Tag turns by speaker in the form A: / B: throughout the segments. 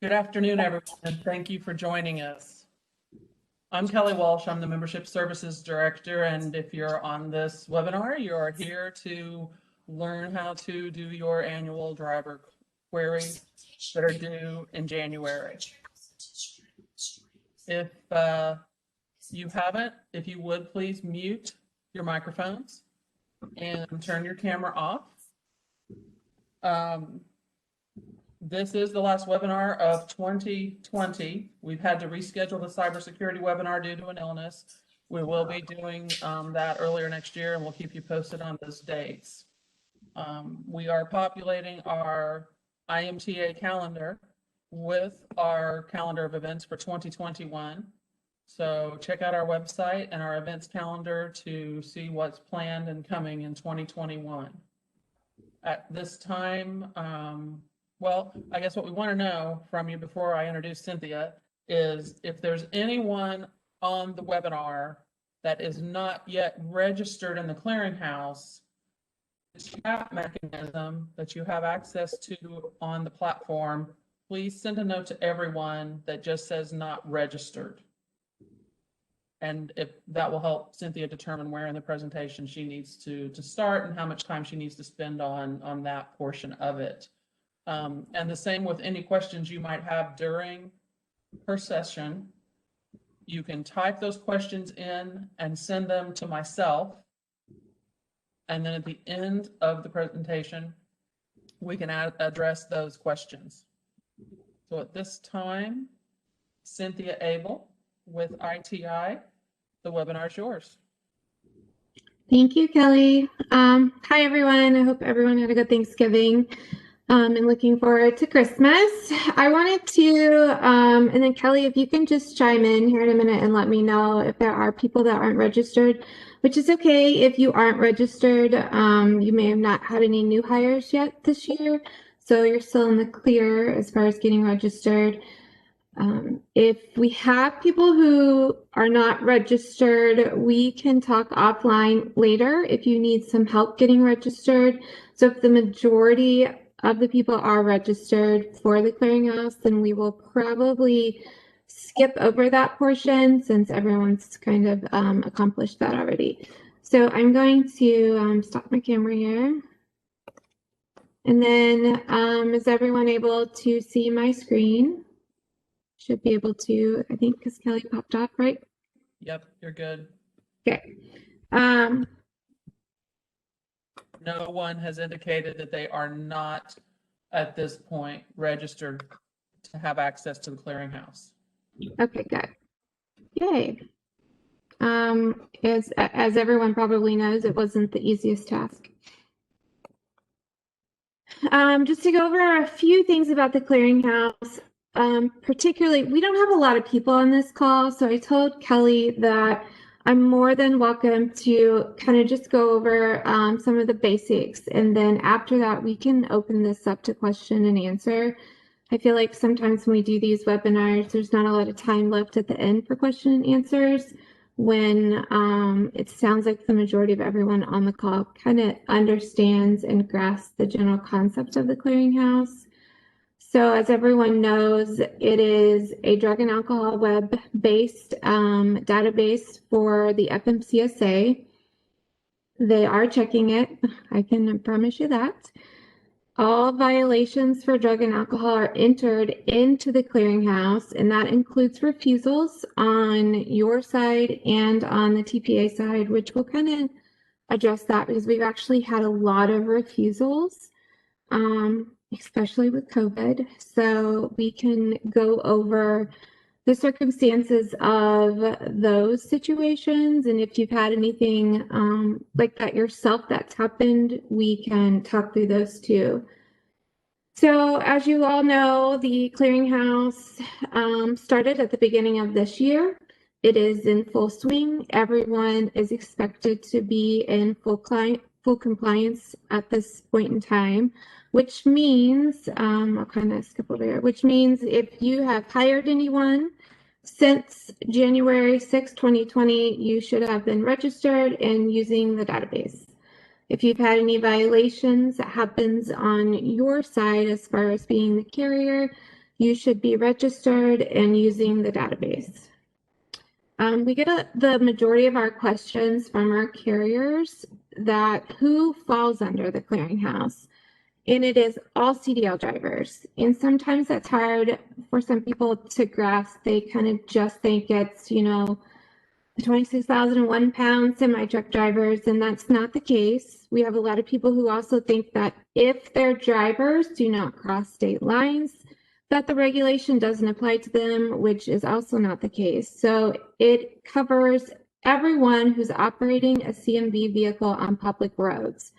A: Good afternoon, everyone, and thank you for joining us. I'm Kelly Walsh. I'm the Membership Services Director, and if you're on this webinar, you are here to learn how to do your annual driver queries that are due in January. If you haven't, if you would please mute your microphones and turn your camera off. This is the last webinar of 2020. We've had to reschedule the cybersecurity webinar due to an illness. We will be doing that earlier next year, and we'll keep you posted on those dates. We are populating our IMTA calendar with our calendar of events for 2021. So check out our website and our events calendar to see what's planned and coming in 2021. At this time, well, I guess what we want to know from you before I introduce Cynthia is if there's anyone on the webinar that is not yet registered in the clearinghouse, the chat mechanism that you have access to on the platform, please send a note to everyone that just says not registered. And if that will help Cynthia determine where in the presentation she needs to start and how much time she needs to spend on that portion of it. And the same with any questions you might have during her session. You can type those questions in and send them to myself. And then at the end of the presentation, we can address those questions. So at this time, Cynthia Abel with ITI, the webinar is yours.
B: Thank you, Kelly. Hi, everyone. I hope everyone had a good Thanksgiving. And looking forward to Christmas. I wanted to, and then Kelly, if you can just chime in here in a minute and let me know if there are people that aren't registered, which is okay if you aren't registered. You may have not had any new hires yet this year, so you're still in the clear as far as getting registered. If we have people who are not registered, we can talk offline later if you need some help getting registered. So if the majority of the people are registered for the clearinghouse, then we will probably skip over that portion since everyone's kind of accomplished that already. So I'm going to stop my camera here. And then is everyone able to see my screen? Should be able to, I think, because Kelly popped off, right?
A: Yep, you're good.
B: Okay.
A: No one has indicated that they are not at this point registered to have access to the clearinghouse.
B: Okay, good. Yay. As everyone probably knows, it wasn't the easiest task. Just to go over a few things about the clearinghouse, particularly, we don't have a lot of people on this call, so I told Kelly that I'm more than welcome to kind of just go over some of the basics, and then after that we can open this up to question and answer. I feel like sometimes when we do these webinars, there's not a lot of time left at the end for question and answers when it sounds like the majority of everyone on the call kind of understands and grasps the general concept of the clearinghouse. So as everyone knows, it is a drug and alcohol web-based database for the FMCSA. They are checking it, I can promise you that. All violations for drug and alcohol are entered into the clearinghouse, and that includes refusals on your side and on the TPA side, which we'll kind of address that because we've actually had a lot of refusals. Especially with COVID. So we can go over the circumstances of those situations. And if you've had anything like that yourself that's happened, we can talk through those too. So as you all know, the clearinghouse started at the beginning of this year. It is in full swing. Everyone is expected to be in full compliance at this point in time, which means, I'll kind of skip over here, which means if you have hired anyone since January 6, 2020, you should have been registered and using the database. If you've had any violations that happens on your side as far as being the carrier, you should be registered and using the database. We get the majority of our questions from our carriers that who falls under the clearinghouse. And it is all CDL drivers. And sometimes that's hard for some people to grasp. They kind of just think it's, the 26,001 pound semi-truck drivers, and that's not the case. We have a lot of people who also think that if their drivers do not cross state lines, that the regulation doesn't apply to them, which is also not the case. So it covers everyone who's operating a CMV vehicle on public roads.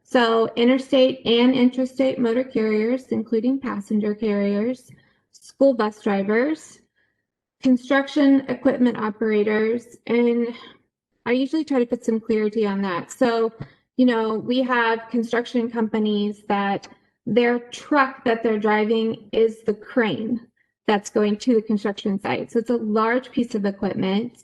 B: So interstate and intrastate motor carriers, including passenger carriers, school bus drivers, construction equipment operators, and I usually try to put some clarity on that. So, we have construction companies that their truck that they're driving is the crane that's going to the construction site. So it's a large piece of equipment,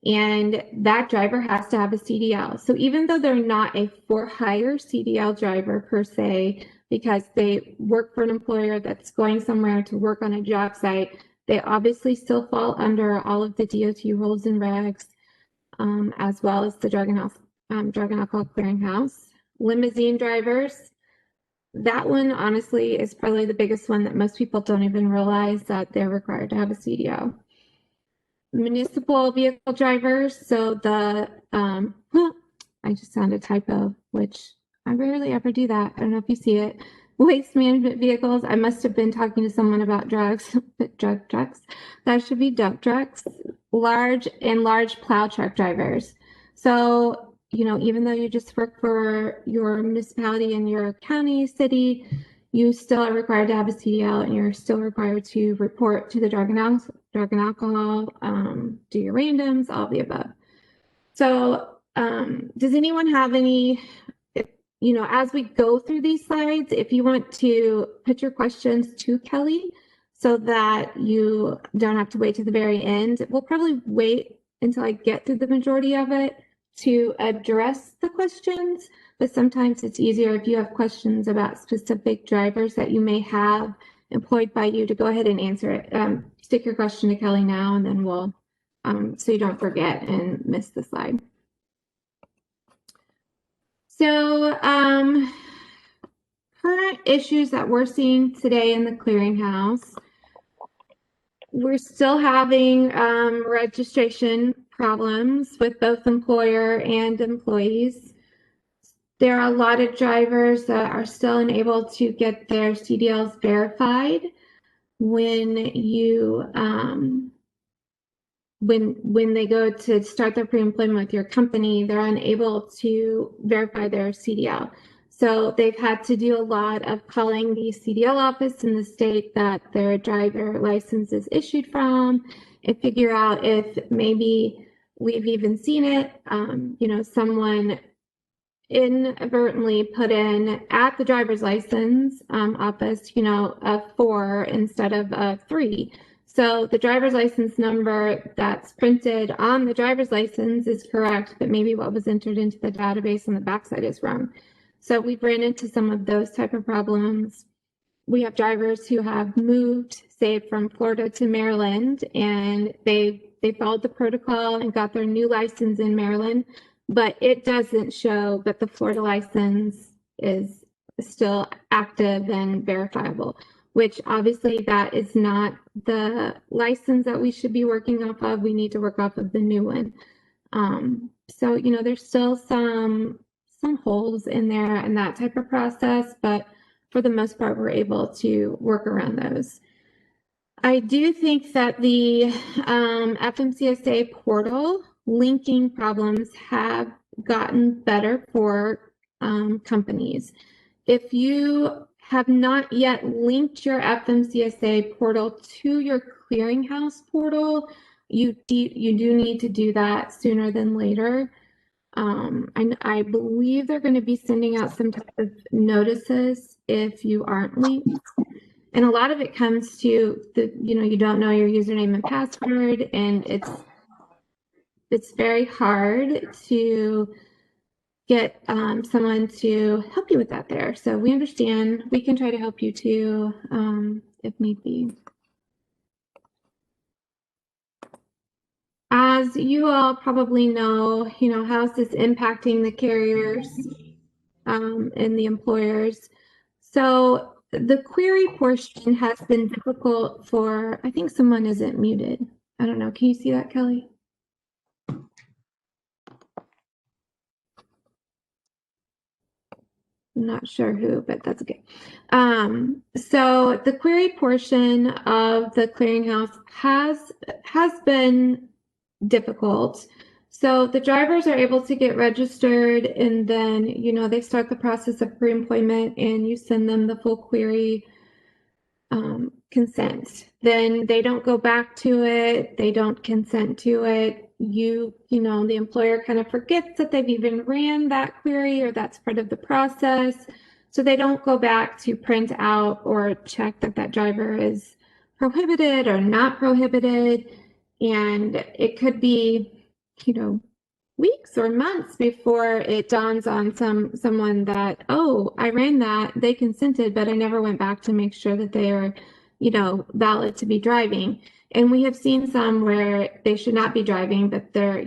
B: and that driver has to have a CDL. So even though they're not a for-hire CDL driver per se, because they work for an employer that's going somewhere to work on a job site, they obviously still fall under all of the DOT rules and regs, as well as the Drug and Alcohol Clearinghouse. Limousine drivers, that one honestly is probably the biggest one that most people don't even realize that they're required to have a CDL. Municipal vehicle drivers, so I just found a typo, which I rarely ever do that. I don't know if you see it. Waste management vehicles. I must have been talking to someone about drugs, drug trucks. That should be dump trucks. Large plow truck drivers. So, even though you just work for your municipality in your county, city, you still are required to have a CDL, and you're still required to report to the drug and alcohol, do your randoms, all the above. So, does anyone have any? As we go through these slides, if you want to put your questions to Kelly so that you don't have to wait to the very end, we'll probably wait until I get through the majority of it to address the questions. But sometimes it's easier if you have questions about specific drivers that you may have employed by you to go ahead and answer it. Stick your question to Kelly now, and then we'll, so you don't forget and miss the slide. So, current issues that we're seeing today in the clearinghouse, we're still having registration problems with both employer and employees. There are a lot of drivers that are still unable to get their CDLs verified when you when they go to start their pre-employment with your company, they're unable to verify their CDL. So they've had to do a lot of calling the CDL office in the state that their driver license is issued from and figure out if maybe we've even seen it. Someone inadvertently put in at the driver's license office, a 4 instead of a 3. So the driver's license number that's printed on the driver's license is correct, but maybe what was entered into the database on the backside is wrong. So we've ran into some of those type of problems. We have drivers who have moved, say, from Florida to Maryland, and they followed the protocol and got their new license in Maryland, but it doesn't show that the Florida license is still active and verifiable, which obviously that is not the license that we should be working off of. We need to work off of the new one. So, there's still some holes in there and that type of process, but for the most part, we're able to work around those. I do think that the FMCSA portal linking problems have gotten better for companies. If you have not yet linked your FMCSA portal to your clearinghouse portal, you do need to do that sooner than later. And I believe they're going to be sending out some type of notices if you aren't linked. And a lot of it comes to you don't know your username and password, and it's very hard to get someone to help you with that there. So we understand. We can try to help you too, if need be. as you all probably know, how's this impacting the carriers and the employers? So the query portion has been difficult for, I think someone isn't muted. I don't know. Can you see that, Kelly? I'm not sure who, but that's okay. So the query portion of the clearinghouse has been difficult. So the drivers are able to get registered, and then they start the process of pre-employment, and you send them the full query consent. Then they don't go back to it. They don't consent to it. The employer kind of forgets that they've even ran that query or that's part of the process. So they don't go back to print out or check that that driver is prohibited or not prohibited. And it could be, weeks or months before it dawns on someone that, oh, I ran that, they consented, but I never went back to make sure that they are, valid to be driving. And we have seen some where they should not be driving, but they're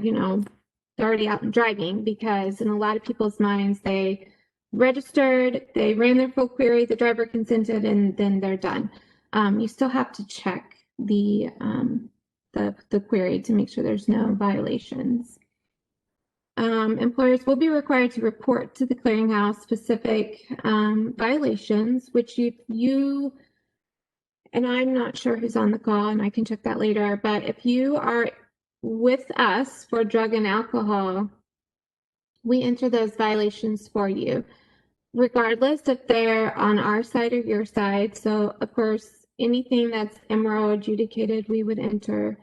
B: already out and driving, because in a lot of people's minds, they registered, they ran their full query, the driver consented, and then they're done. You still have to check the query to make sure there's no violations. Employers will be required to report to the clearinghouse specific violations, which you and I'm not sure who's on the call, and I can check that later, but if you are with us for drug and alcohol, we enter those violations for you, regardless if they're on our side or your side. So, of course, anything that's MRO adjudicated, we would enter.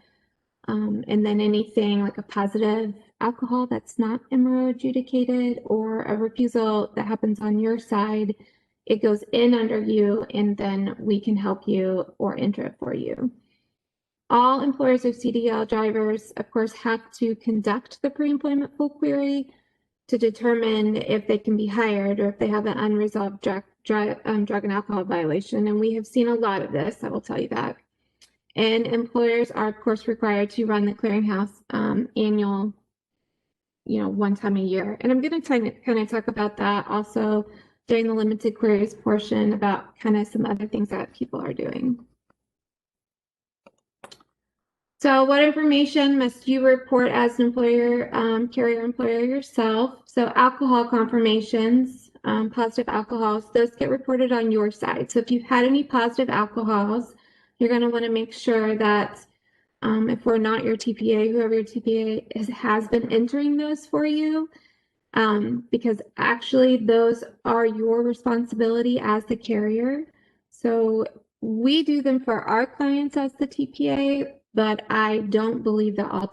B: And then anything like a positive alcohol that's not MRO adjudicated, or a refusal that happens on your side, it goes in under you, and then we can help you or enter it for you. All employers of CDL drivers, of course, have to conduct the pre-employment full query to determine if they can be hired or if they have an unresolved drug and alcohol violation. And we have seen a lot of this, I will tell you that. And employers are, of course, required to run the clearinghouse annual, one time a year. And I'm going to kind of talk about that also during the limited queries portion, about kind of some other things that people are doing. So what information must you report as an employer, carrier employer yourself? So alcohol confirmations, positive alcohols, those get reported on your side. So if you've had any positive alcohols, you're going to want to make sure that if we're not your TPA, whoever your TPA has been entering those for you, because actually those are your responsibility as the carrier. So we do them for our clients as the TPA, but I don't believe that all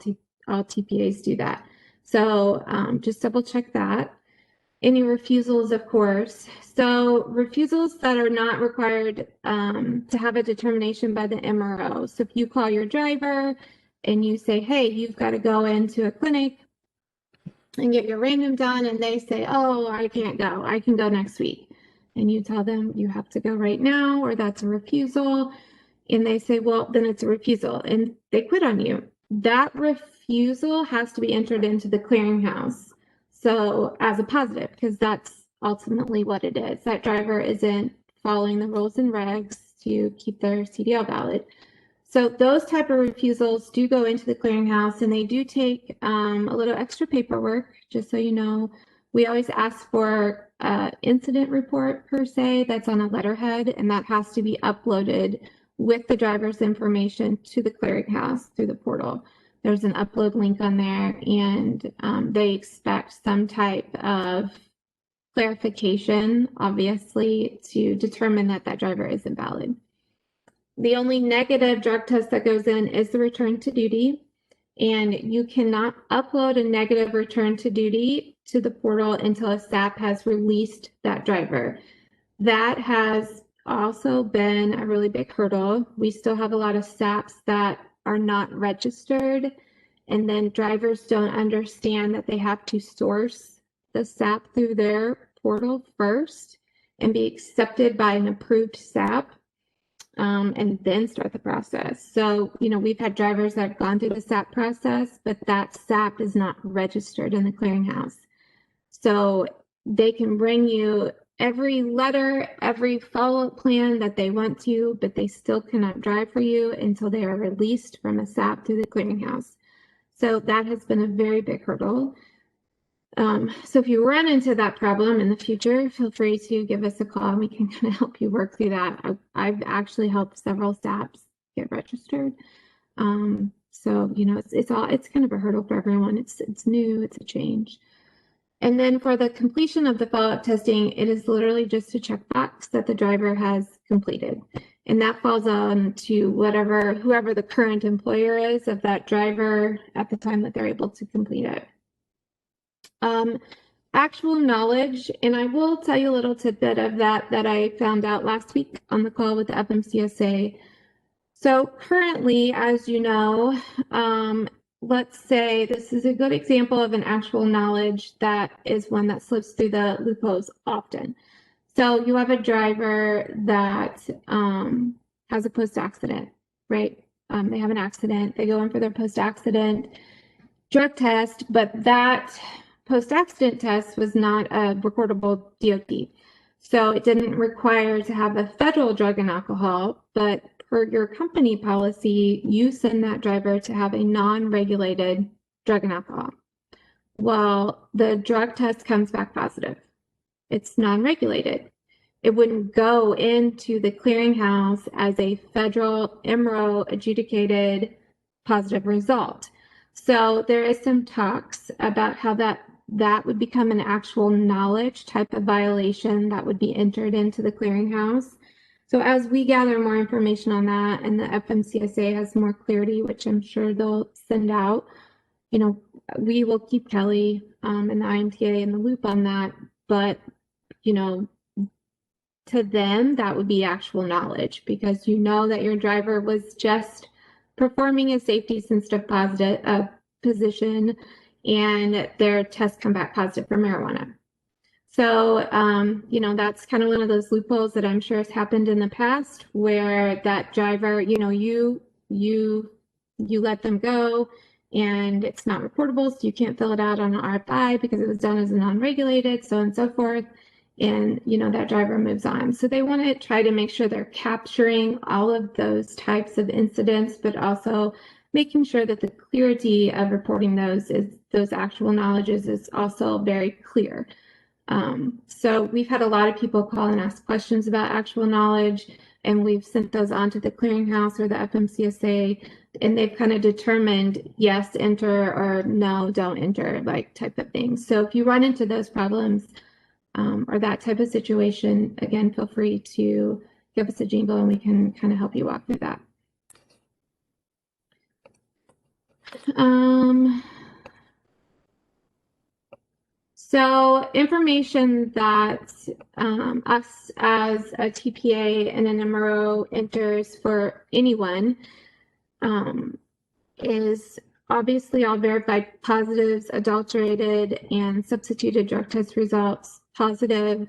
B: TPAs do that. So just double check that. Any refusals, of course. So refusals that are not required to have a determination by the MRO. So if you call your driver and you say, hey, you've got to go into a clinic and get your random done, and they say, oh, I can't go, I can go next week. And you tell them you have to go right now, or that's a refusal. And they say, well, then it's a refusal, and they quit on you. That refusal has to be entered into the clearinghouse. So as a positive, because that's ultimately what it is. That driver isn't following the rules and regs to keep their CDL valid. So those type of refusals do go into the clearinghouse, and they do take a little extra paperwork, just so you know. We always ask for an incident report per se that's on a letterhead, and that has to be uploaded with the driver's information to the clearinghouse through the portal. There's an upload link on there, and they expect some type of clarification, obviously, to determine that that driver isn't valid. The only negative drug test that goes in is the return to duty, and you cannot upload a negative return to duty to the portal until a SAP has released that driver. That has also been a really big hurdle. We still have a lot of SAPs that are not registered, and then drivers don't understand that they have to source the SAP through their portal first and be accepted by an approved SAP. and then start the process. So, we've had drivers that have gone through the SAP process, but that SAP is not registered in the clearinghouse. So they can bring you every letter, every follow-up plan that they want to, but they still cannot drive for you until they are released from a SAP through the clearinghouse. So that has been a very big hurdle. So if you run into that problem in the future, feel free to give us a call and we can kind of help you work through that. I've actually helped several SAPs get registered. So, it's kind of a hurdle for everyone. It's new, it's a change. And then for the completion of the follow-up testing, it is literally just a checkbox that the driver has completed. And that falls on to whoever the current employer is of that driver at the time that they're able to complete it. Actual knowledge, and I will tell you a little tidbit of that I found out last week on the call with the FMCSA. So currently, as you know, let's say this is a good example of an actual knowledge that is one that slips through the loopholes often. So you have a driver that has a post-accident, right? They have an accident, they go in for their post-accident drug test, but that post-accident test was not a recordable DOT. So it didn't require to have a federal drug and alcohol, but per your company policy, you send that driver to have a non-regulated drug and alcohol. Well, the drug test comes back positive. It's non-regulated. It wouldn't go into the clearinghouse as a federal MRO adjudicated positive result. So there is some talks about how that would become an actual knowledge type of violation that would be entered into the clearinghouse. So as we gather more information on that and the FMCSA has more clarity, which I'm sure they'll send out, we will keep Kelly and the IMTA in the loop on that. But, to them, that would be actual knowledge because that your driver was just performing a safety sensitive position and their tests come back positive for marijuana. So, that's kind of one of those loopholes that I'm sure has happened in the past where that driver, you let them go and it's not reportable, so you can't fill it out on an RFI because it was done as a non-regulated, so on and so forth. And, that driver moves on. So they want to try to make sure they're capturing all of those types of incidents, but also making sure that the clarity of reporting those actual knowledges is also very clear. So we've had a lot of people call and ask questions about actual knowledge, and we've sent those on to the clearinghouse or the FMCSA, and they've kind of determined yes, enter, or no, don't enter, like type of thing. So if you run into those problems or that type of situation, again, feel free to give us a jingle and we can kind of help you walk through that. So information that us as a TPA and an MRO enters for anyone is obviously all verified positives, adulterated, and substituted drug test results, positive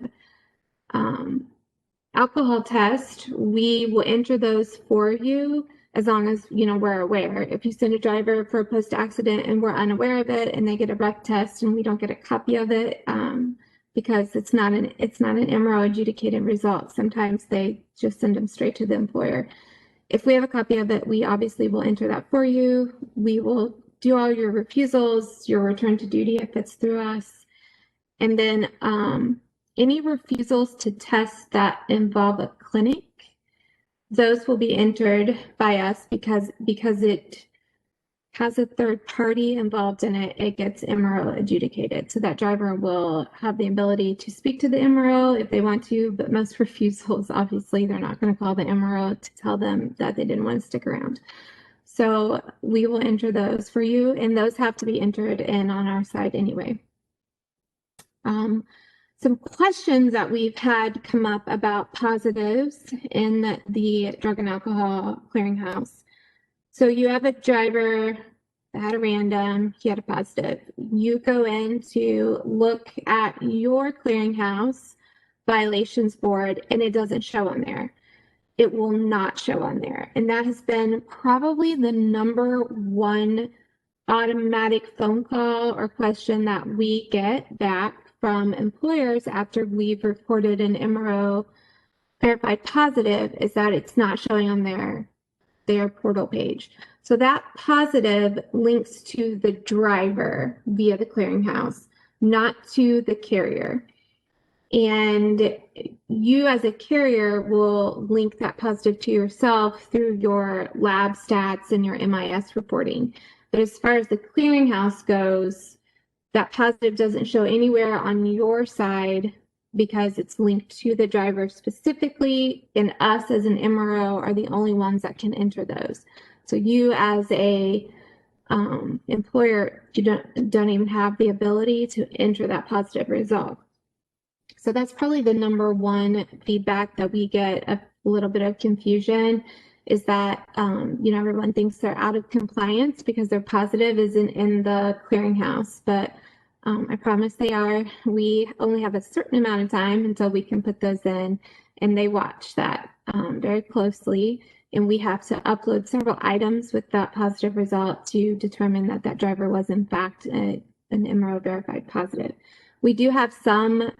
B: alcohol test. We will enter those for you as long as we're aware. If you send a driver for a post-accident and we're unaware of it and they get a rec test and we don't get a copy of it because it's not an MRO adjudicated result, sometimes they just send them straight to the employer. If we have a copy of it, we obviously will enter that for you. We will do all your refusals, your return to duty if it's through us. And then any refusals to test that involve a clinic, those will be entered by us because it has a third party involved in it. It gets MRO adjudicated. So that driver will have the ability to speak to the MRO if they want to, but most refusals, obviously, they're not going to call the MRO to tell them that they didn't want to stick around. So we will enter those for you, and those have to be entered in on our side anyway. Some questions that we've had come up about positives in the drug and alcohol clearinghouse. So you have a driver that had a random, he had a positive. You go in to look at your clearinghouse violations board and it doesn't show on there. it will not show on there. And that has been probably the number one automatic phone call or question that we get back from employers after we've reported an MRO verified positive, is that it's not showing on their portal page. So that positive links to the driver via the clearinghouse, not to the carrier. And you as a carrier will link that positive to yourself through your lab stats and your MIS reporting. But as far as the clearinghouse goes, that positive doesn't show anywhere on your side because it's linked to the driver specifically, and us as an MRO are the only ones that can enter those. So you as a employer, you don't even have the ability to enter that positive result. So that's probably the number one feedback that we get, a little bit of confusion, is that everyone thinks they're out of compliance because their positive isn't in the clearinghouse, but I promise they are. We only have a certain amount of time until we can put those in, and they watch that very closely. And we have to upload several items with that positive result to determine that that driver was in fact an MRO verified positive. We do have some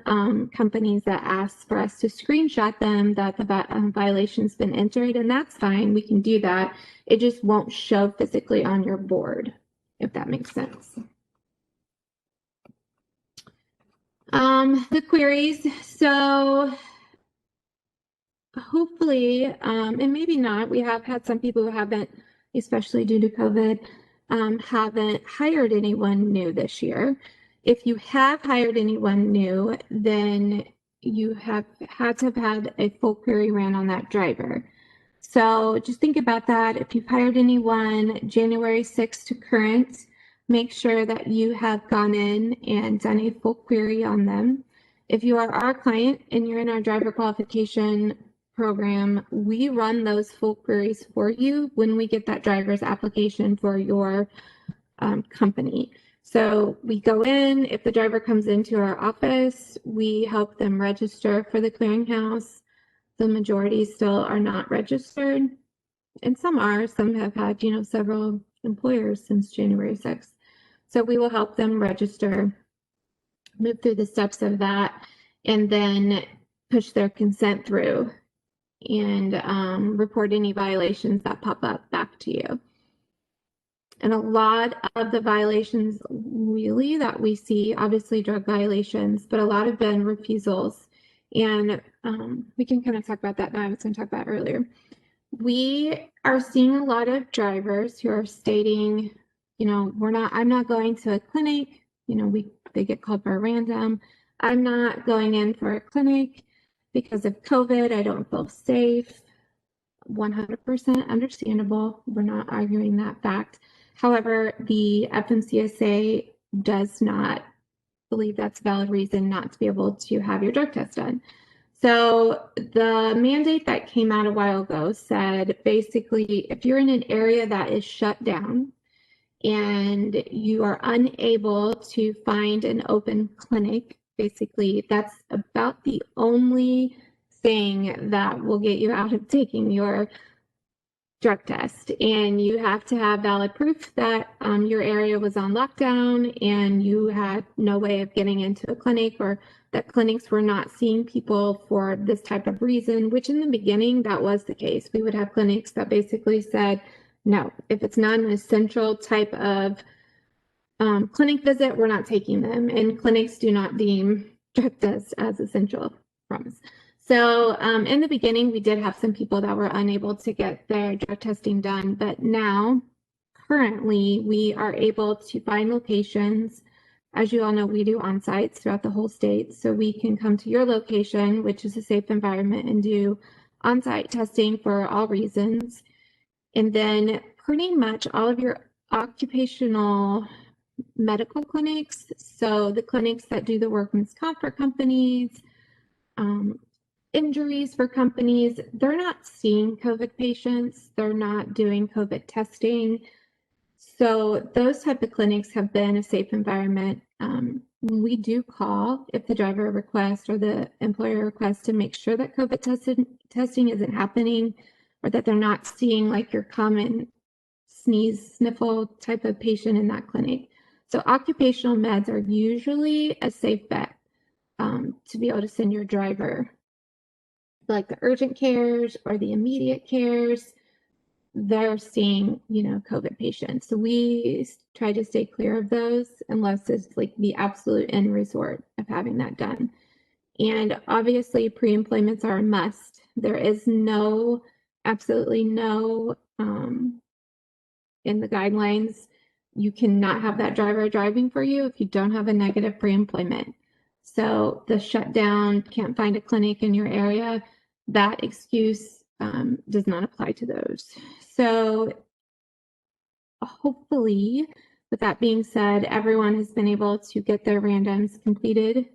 B: companies that ask for us to screenshot them that the violation's been entered, and that's fine. We can do that. It just won't show physically on your board, if that makes sense. The queries. So hopefully, and maybe not, we have had some people who haven't, especially due to COVID, haven't hired anyone new this year. If you have hired anyone new, then you have had to have had a full query ran on that driver. So just think about that. If you've hired anyone January 6th to current, make sure that you have gone in and done a full query on them. If you are our client and you're in our driver qualification program, we run those full queries for you when we get that driver's application for your company. So we go in, if the driver comes into our office, we help them register for the clearinghouse. The majority still are not registered, and some are. Some have had, several employers since January 6th. So we will help them register, move through the steps of that, and then push their consent through and report any violations that pop up back to you. And a lot of the violations really that we see, obviously drug violations, but a lot have been refusals. And we can kind of talk about that now. I was going to talk about earlier. We are seeing a lot of drivers who are stating, I'm not going to a clinic. They get called for a random. I'm not going in for a clinic because of COVID. I don't feel safe. 100% understandable. We're not arguing that fact. However, the FMCSA does not believe that's a valid reason not to be able to have your drug test done. So the mandate that came out a while ago said, basically, if you're in an area that is shut down and you are unable to find an open clinic, basically, that's about the only thing that will get you out of taking your drug test. And you have to have valid proof that your area was on lockdown and you had no way of getting into a clinic, or that clinics were not seeing people for this type of reason, which in the beginning, that was the case. We would have clinics that basically said, no, if it's not an essential type of clinic visit, we're not taking them. And clinics do not deem drug tests as essential, promise. So in the beginning, we did have some people that were unable to get their drug testing done, but now, currently, we are able to find locations. As you all know, we do on-sites throughout the whole state, so we can come to your location, which is a safe environment, and do on-site testing for all reasons. And then pretty much all of your occupational medical clinics, so the clinics that do the workman's comp for companies, injuries for companies, they're not seeing COVID patients. They're not doing COVID testing. So those type of clinics have been a safe environment we do call if the driver requests or the employer requests to make sure that COVID testing isn't happening, or that they're not seeing like your common sneeze, sniffle type of patient in that clinic. So occupational meds are usually a safe bet to be able to send your driver. Like the urgent cares or the immediate cares, they're seeing, COVID patients. So we try to stay clear of those unless it's like the absolute end resort of having that done. And obviously pre-employments are a must. There is absolutely no, in the guidelines, you cannot have that driver driving for you if you don't have a negative pre-employment. So the shutdown, can't find a clinic in your area, that excuse does not apply to those. So hopefully, with that being said, everyone has been able to get their randoms completed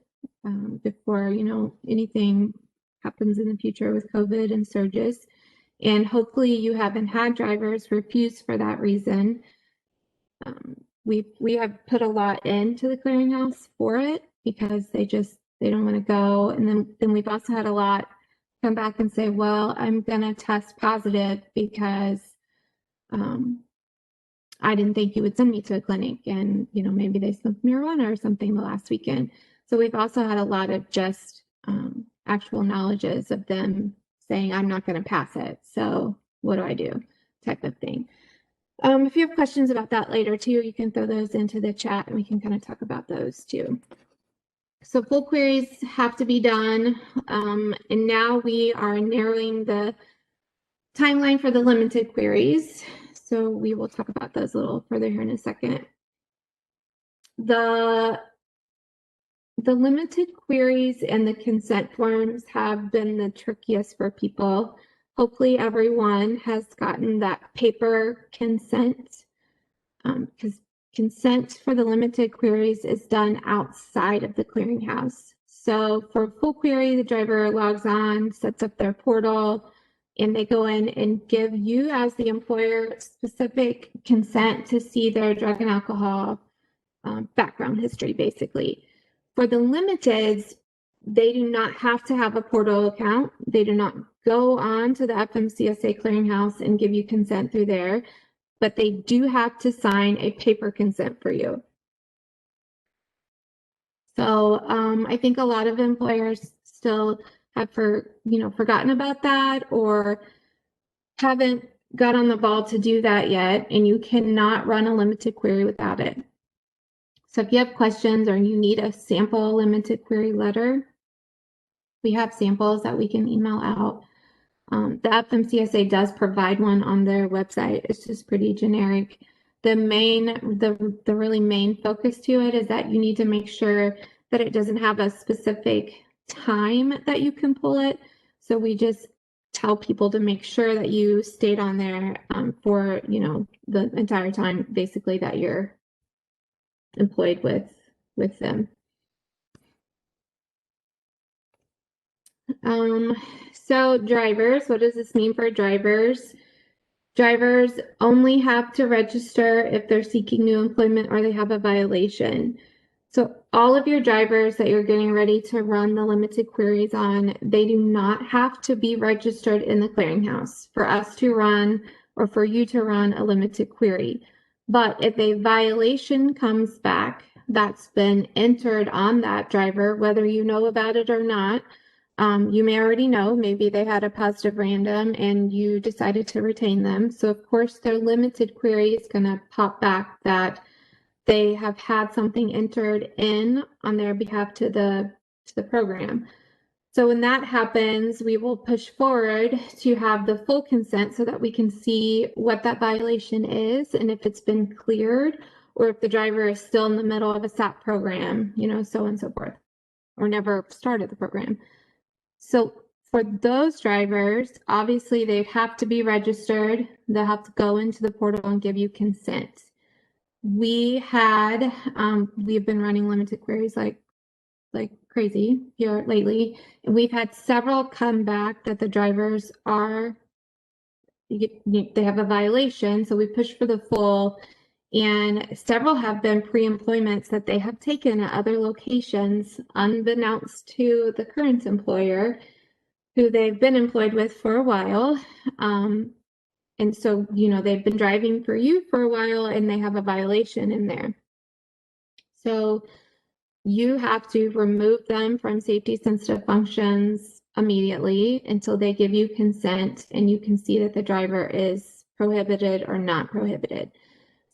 B: before, anything happens in the future with COVID and surges. And hopefully you haven't had drivers refuse for that reason. We have put a lot into the clearinghouse for it because they don't want to go. And then we've also had a lot come back and say, well, I'm gonna test positive because I didn't think you would send me to a clinic, and maybe they smoked marijuana or something the last weekend. So we've also had a lot of just actual knowledges of them saying, I'm not going to pass it, so what do I do, type of thing. If you have questions about that later too, you can throw those into the chat and we can kind of talk about those too. So full queries have to be done, and now we are narrowing the timeline for the limited queries. So we will talk about those a little further here in a second. The limited queries and the consent forms have been the trickiest for people. Hopefully everyone has gotten that paper consent, because consent for the limited queries is done outside of the clearinghouse. So for full query, the driver logs on, sets up their portal, and they go in and give you as the employer specific consent to see their drug and alcohol background history, basically. For the limiteds, they do not have to have a portal account. They do not go on to the FMCSA Clearinghouse and give you consent through there, but they do have to sign a paper consent for you. So I think a lot of employers still have forgotten about that, or haven't got on the ball to do that yet, and you cannot run a limited query without it. So if you have questions or you need a sample limited query letter, we have samples that we can email out. The FMCSA does provide one on their website. It's just pretty generic. The really main focus to it is that you need to make sure that it doesn't have a specific time that you can pull it. So we just tell people to make sure that you stayed on there for the entire time, basically, that you're employed with them. So drivers, what does this mean for drivers? Drivers only have to register if they're seeking new employment or they have a violation. So all of your drivers that you're getting ready to run the limited queries on, they do not have to be registered in the clearinghouse for us to run or for you to run a limited query. But if a violation comes back that's been entered on that driver, whether you know about it or not, you may already know, maybe they had a positive random and you decided to retain them. So of course their limited query is going to pop back that they have had something entered in on their behalf to the program. So when that happens, we will push forward to have the full consent so that we can see what that violation is and if it's been cleared, or if the driver is still in the middle of a SAP program, so on and so forth, or never started the program. So for those drivers, obviously they have to be registered. They'll have to go into the portal and give you consent. We've been running limited queries like crazy here lately, and we've had several come back that the drivers they have a violation. So we push for the full, And several have been pre-employments that they have taken at other locations, unbeknownst to the current employer, who they've been employed with for a while. And so, they've been driving for you for a while and they have a violation in there. So you have to remove them from safety sensitive functions immediately until they give you consent and you can see that the driver is prohibited or not prohibited.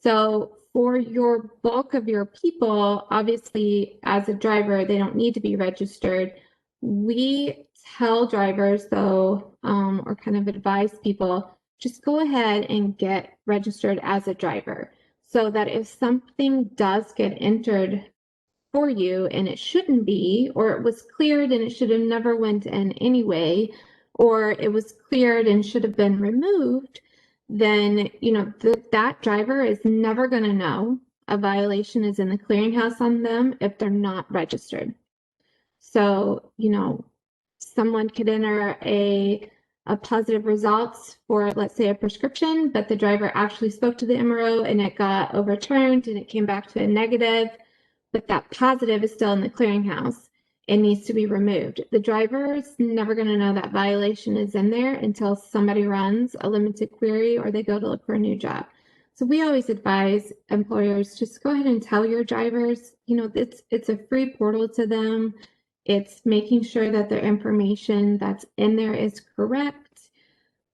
B: So for your bulk of your people, obviously as a driver, they don't need to be registered. We tell drivers though, or kind of advise people, just go ahead and get registered as a driver so that if something does get entered for you and it shouldn't be, or it was cleared and it should have never went in anyway, or it was cleared and should have been removed, then that driver is never going to know a violation is in the clearinghouse on them if they're not registered. So someone could enter a positive results for, let's say, a prescription, but the driver actually spoke to the MRO and it got overturned and it came back to a negative, but that positive is still in the clearinghouse. It needs to be removed. The driver is never going to know that violation is in there until somebody runs a limited query or they go to look for a new job. So we always advise employers, just go ahead and tell your drivers, it's a free portal to them. It's making sure that their information that's in there is correct,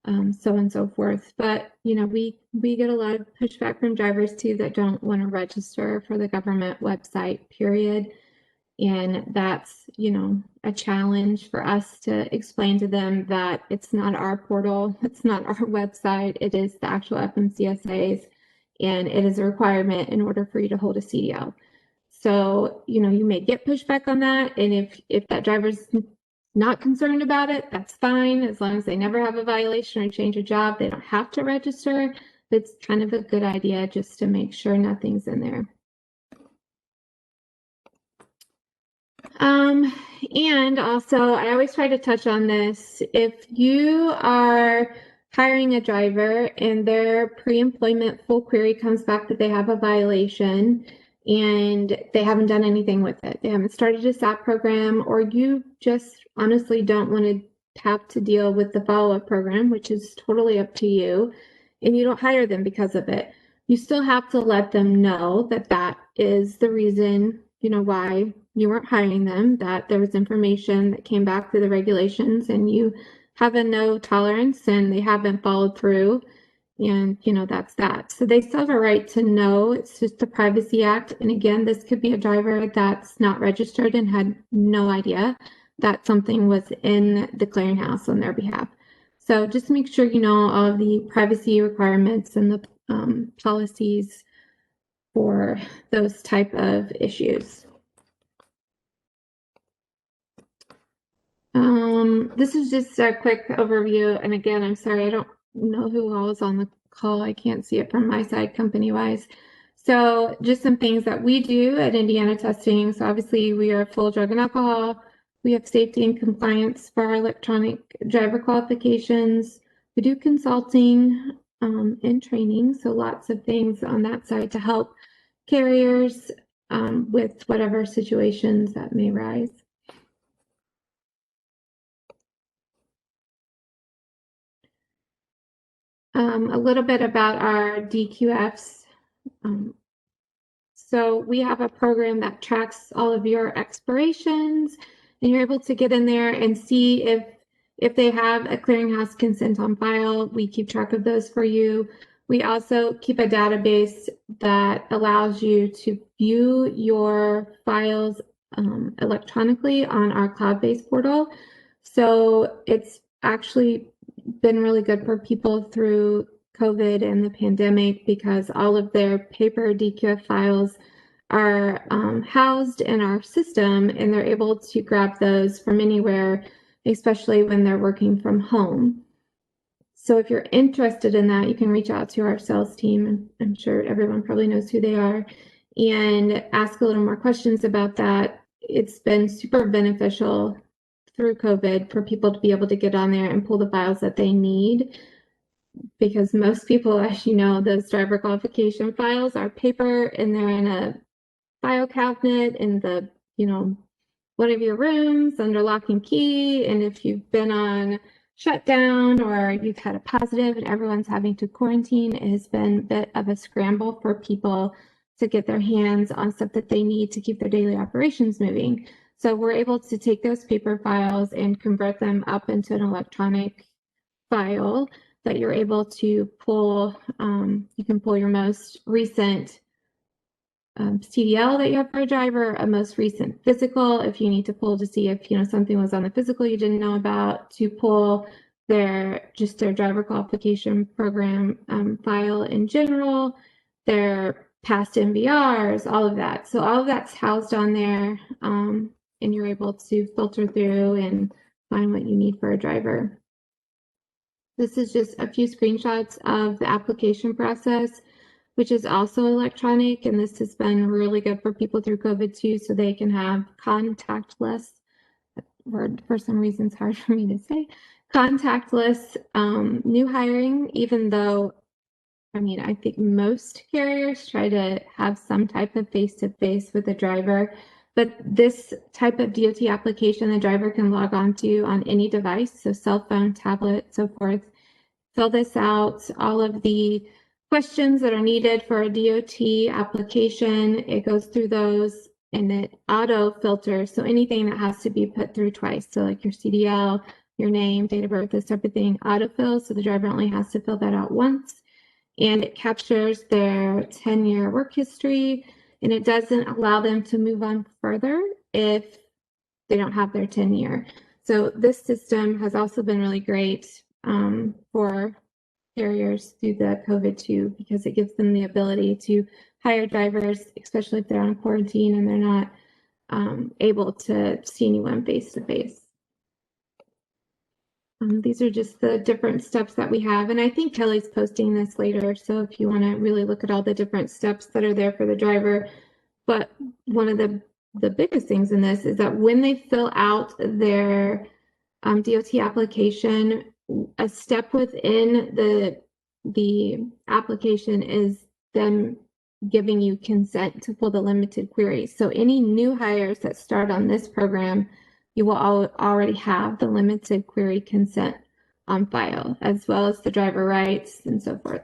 B: so on and so forth. But, we get a lot of pushback from drivers too that don't want to register for the government website, period. And that's, a challenge for us to explain to them that it's not our portal, it's not our website, it is the actual FMCSA's, and it is a requirement in order for you to hold a CDL. So, you may get pushback on that. And if that driver's not concerned about it, that's fine. As long as they never have a violation or change a job, they don't have to register. It's kind of a good idea just to make sure nothing's in there. And also, I always try to touch on this. If you are hiring a driver and their pre-employment full query comes back that they have a violation and they haven't done anything with it, they haven't started a SAP program, or you just honestly don't want to have to deal with the follow-up program, which is totally up to you, and you don't hire them because of it, you still have to let them know that that is the reason, why you weren't hiring them, that there was information that came back through the regulations and you have a no tolerance and they haven't followed through. And, that's that. So they still have a right to know. It's just the Privacy Act. And again, this could be a driver that's not registered and had no idea that something was in the clearinghouse on their behalf. So just make sure you know all of the privacy requirements and the policies for those type of issues. This is just a quick overview. And again, I'm sorry, I don't know who all is on the call. I can't see it from my side company-wise. So just some things that we do at Indiana Testing. So obviously we are full drug and alcohol. We have safety and compliance for our electronic driver qualifications. We do consulting and training. So lots of things on that side to help carriers with whatever situations that may rise. A little bit about our DQFs. So we have a program that tracks all of your expirations, and you're able to get in there and see if they have a clearinghouse consent on file. We keep track of those for you. We also keep a database that allows you to view your files electronically on our cloud-based portal. So it's actually been really good for people through COVID and the pandemic because all of their paper DQF files are housed in our system and they're able to grab those from anywhere, especially when they're working from home. So if you're interested in that, you can reach out to our sales team, and I'm sure everyone probably knows who they are, and ask a little more questions about that. It's been super beneficial through COVID for people to be able to get on there and pull the files that they need because most people, as you know, those driver qualification files are paper and they're in a file cabinet in the, one of your rooms under lock and key. And if you've been on shutdown or you've had a positive and everyone's having to quarantine, it has been a bit of a scramble for people to get their hands on stuff that they need to keep their daily operations moving. So we're able to take those paper files and convert them up into an electronic file that you're able to pull. You can pull your most recent CDL that you have for a driver, a most recent physical, if you need to pull to see if something was on the physical you didn't know about, to pull their driver qualification program file in general, their past MVRs, all of that. So all of that's housed on there, and you're able to filter through and find what you need for a driver. This is just a few screenshots of the application process, which is also electronic, and this has been really good for people through COVID too, so they can have contactless, word for some reason it's hard for me to say, contactless new hiring, even though, I think most carriers try to have some type of face-to-face with the driver, but this type of DOT application, the driver can log on to on any device, so cell phone, tablet, so forth, fill this out, all of the questions that are needed for a DOT application. It goes through those and it auto filters. So anything that has to be put through twice. So like your CDL, your name, date of birth, this type of thing, autofill. So the driver only has to fill that out once. And it captures their 10-year work history. And it doesn't allow them to move on further if they don't have their 10-year. So this system has also been really great for carriers through the COVID too, because it gives them the ability to hire drivers, especially if they're on quarantine and they're not able to see anyone face to face. These are just the different steps that we have. And I think Kelly's posting this later. So if you want to really look at all the different steps that are there for the driver. But one of the biggest things in this is that when they fill out their DOT application, a step within the application is them giving you consent to pull the limited queries. So any new hires that start on this program, you will already have the limited query consent on file, as well as the driver rights and so forth.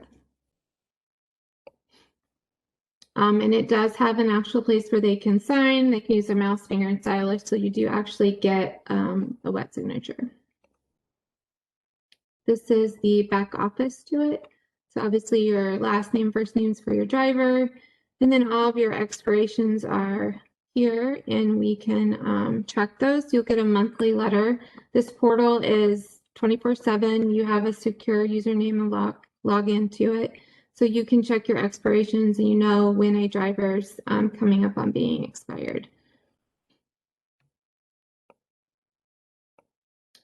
B: And it does have an actual place where they can sign. They can use their mouse, finger, and stylus, so you do actually get a wet signature. This is the back office to it. So obviously your last name, first names for your driver, and then all of your expirations are here, and we can track those. You'll get a monthly letter. This portal is 24/7. You have a secure username and log into it. So you can check your expirations and you know when a driver's coming up on being expired.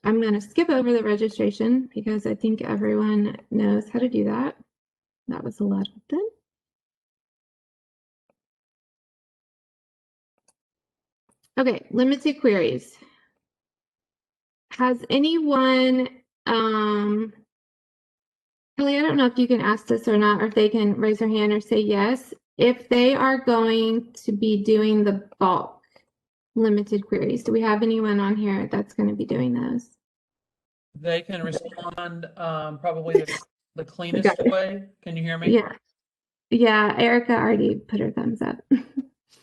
B: I'm going to skip over the registration because I think everyone knows how to do that. That was a lot of them. Okay, limited queries. Has anyone, Kelly, I don't know if you can ask this or not, or if they can raise their hand or say yes, if they are going to be doing the bulk limited queries. Do we have anyone on here that's going to be doing those?
A: They can respond probably the cleanest way. Can you hear me?
B: Yeah. Yeah, Erica already put her thumbs up.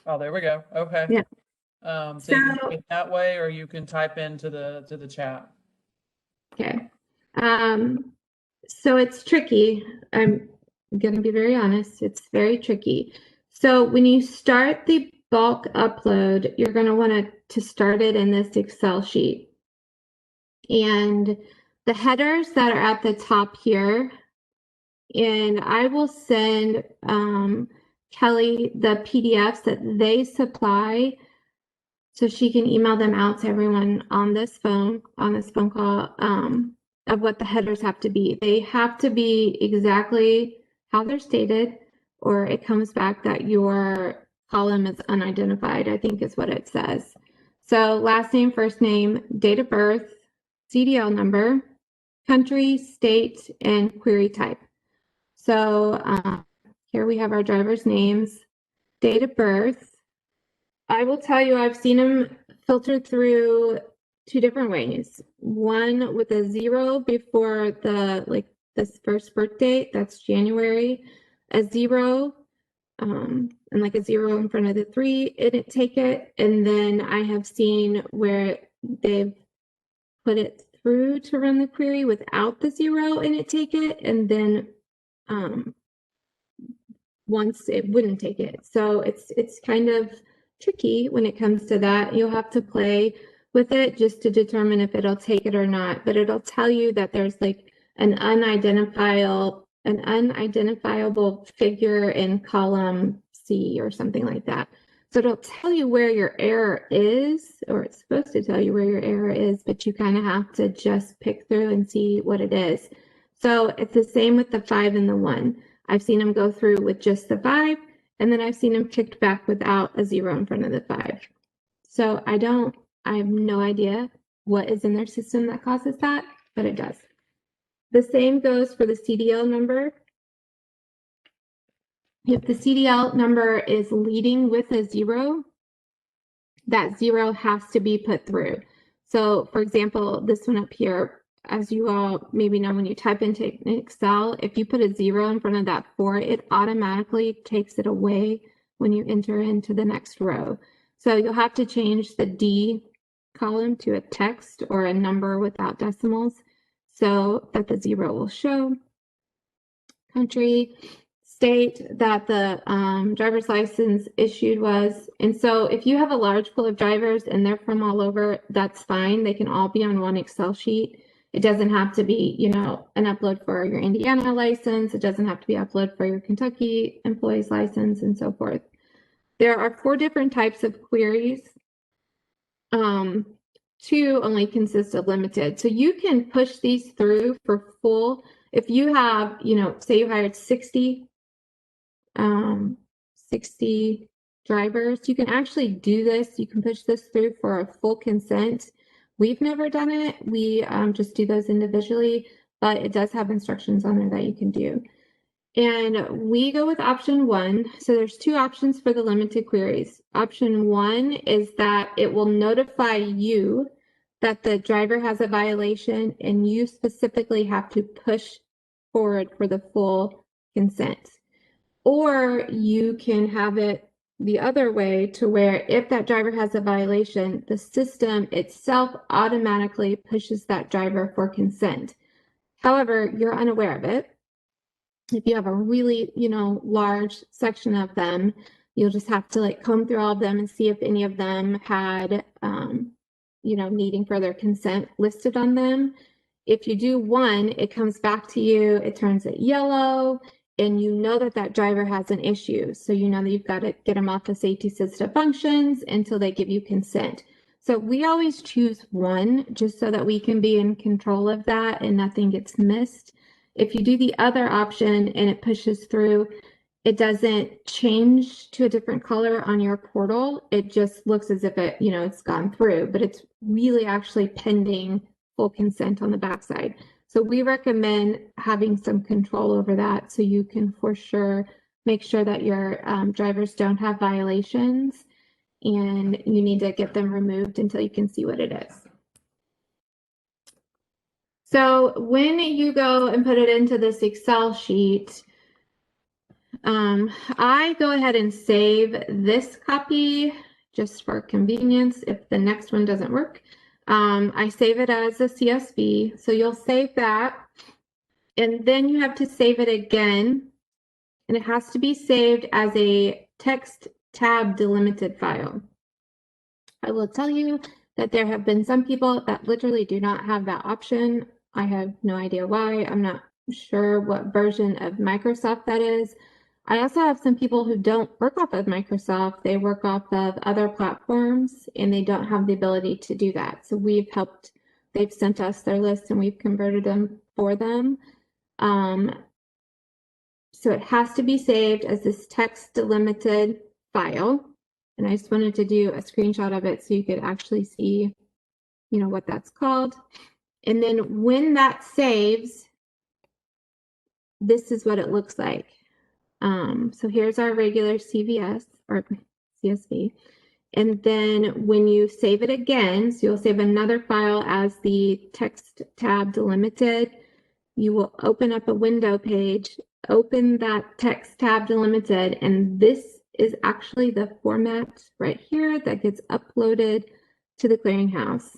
A: Oh, there we go. Okay.
B: Yeah.
A: So you can do it that way, or you can type into the chat.
B: Okay. So it's tricky. I'm going to be very honest. It's very tricky. So when you start the bulk upload, you're going to want to start it in this Excel sheet. And the headers that are at the top here, and I will send Kelly the PDFs that they supply so she can email them out to everyone on this phone call of what the headers have to be. They have to be exactly how they're stated, or it comes back that your column is unidentified, I think is what it says. So last name, first name, date of birth, CDL number, country, state, and query type. So here we have our driver's names, date of birth. I will tell you, I've seen them filtered through two different ways. One with a 0 before this first birth date, that's January, a 0, and like a 0 in front of the 3 in it, take it. And then I have seen where they've put it through to run the query without the 0 in it, take it, and then once it wouldn't take it. So it's kind of tricky when it comes to that. You'll have to play with it just to determine if it'll take it or not, but it'll tell you that there's like an unidentifiable figure in column C or something like that. So it'll tell you where your error is, or it's supposed to tell you where your error is, but you kind of have to just pick through and see what it is. So it's the same with the 5 and the 1. I've seen them go through with just the 5, and then I've seen them kicked back without a 0 in front of the 5. So I have no idea what is in their system that causes that, but it does. The same goes for the CDL number. If the CDL number is leading with a 0, that 0 has to be put through. So for example, this one up here, as you all maybe know, when you type into Excel, if you put a 0 in front of that 4, it automatically takes it away when you enter into the next row. So you'll have to change the D column to a text or a number without decimals so that the 0 will show. Country, state that the driver's license issued was. And so if you have a large pool of drivers and they're from all over, that's fine. They can all be on one Excel sheet. It doesn't have to be, you know, an upload for your Indiana license. It doesn't have to be upload for your Kentucky employee's license and so forth. There are 4 different types of queries. 2 only consist of limited. So you can push these through for full. If you have, you know, say you hired 60 drivers, you can actually do this. You can push this through for a full consent. We've never done it. We just do those individually, but it does have instructions on there that you can do. And we go with option 1. So there's 2 options for the limited queries. Option 1 is that it will notify you that the driver has a violation and you specifically have to push forward for the full consent. Or you can have it the other way to where if that driver has a violation, the system itself automatically pushes that driver for consent. However, you're unaware of it. If you have a really, you know, large section of them, you'll just have to like comb through all of them and see if any of them had, you know, needing further consent listed on them. If you do one, it comes back to you, it turns it yellow, and you know that that driver has an issue. So you know that you've got to get them off the safety assisted functions until they give you consent. So we always choose 1 just so that we can be in control of that and nothing gets missed. If you do the other option and it pushes through, it doesn't change to a different color on your portal. It just looks as if it, you know, it's gone through, but it's really actually pending full consent on the backside. So we recommend having some control over that so you can for sure make sure that your drivers don't have violations and you need to get them removed until you can see what it is. So when you go and put it into this Excel sheet, I go ahead and save this copy just for convenience if the next one doesn't work. I save it as a CSV, so you'll save that, and then you have to save it again, and it has to be saved as a text tab delimited file. I will tell you that there have been some people that literally do not have that option. I have no idea why. I'm not sure what version of Microsoft that is. I also have some people who don't work off of Microsoft. They work off of other platforms and they don't have the ability to do that. So we've helped, they've sent us their list and we've converted them for them. So it has to be saved as this text delimited file. And I just wanted to do a screenshot of it so you could actually see, you know, what that's called. And then when that saves, this is what it looks like. So here's our regular CVS or CSV. And then when you save it again, so you'll save another file as the text tab delimited, you will open up a window page, open that text tab delimited, and this is actually the format right here that gets uploaded to the clearinghouse,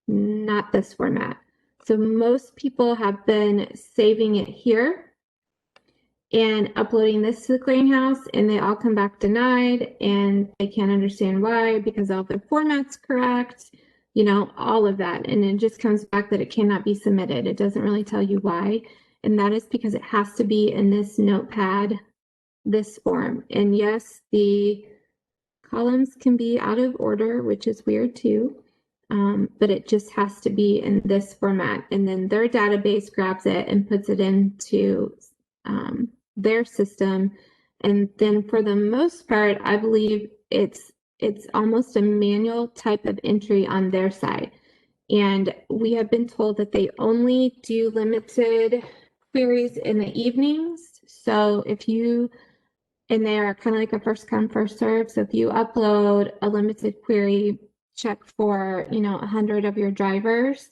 B: not this format. So most people have been saving it here and uploading this to the clearinghouse, and they all come back denied, and they can't understand why, because all their format's correct, you know, all of that. And it just comes back that it cannot be submitted. It doesn't really tell you why. And that is because it has to be in this notepad, this form. And yes, the columns can be out of order, which is weird too. But it just has to be in this format. And then their database grabs it and puts it into their system. And then for the most part, I believe it's almost a manual type of entry on their side. And we have been told that they only do limited queries in the evenings. So if you, and they are kind of like a first come, first serve. So if you upload a limited query, check for, you know, 100 of your drivers,